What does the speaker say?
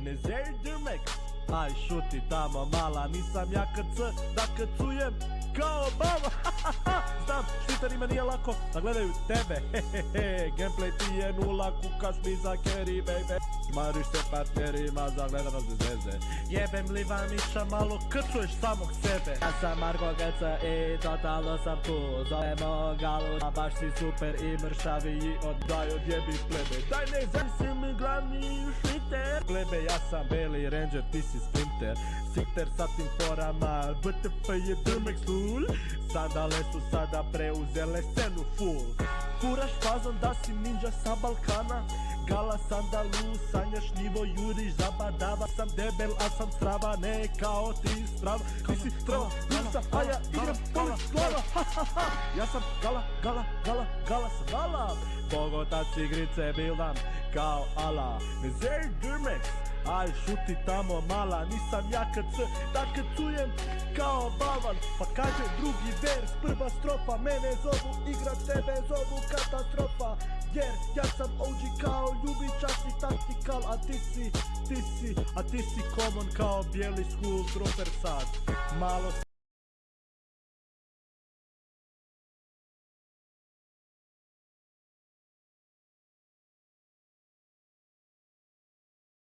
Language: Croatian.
ne zerdrmek. Aj šuti tamo mala, nisam ja KC da kacujem kao baba. Znam, štiterima nije lako da gledaju tebe. Gameplay ti je nula, kukaš mi za carry baby. Žmariš se partnerima za gledanost bez veze. Jebem li vam iša, malo krčuješ samog sebe. Ja sam Marko GC i totalno sam tu. Zovemo Galu, a baš si super i mršavi i oddaj odjebi plebe. Daj ne zavisi mi glavni šiter. Plebe, ja sam Beli Ranger, ti si sprinter. Sikter sa tim forama, VTF je drmek sul. Sandale su sada preuzele scenu full. Furaš fazon da si ninja sa Balkana. Gala sandalu, sanjaš nivo, juriš, zabadava. Sam debel, a sam strava, ne kao ti strava. Ti si strava, nisam, a ja igram polis glava. Ja sam gala sam vala. Pogotac igrice bildam kao ala. Zer Durmex, aj šuti tamo mala. Nisam ja KC da kacujem kao balvan. Pa kaže drugi vers, prva strofa. Mene zovu igra, tebe zovu katastrofa. Jer ja sam OG kao ljubičak i taktikal. A ti si common kao bijeli school trooper sad. Malo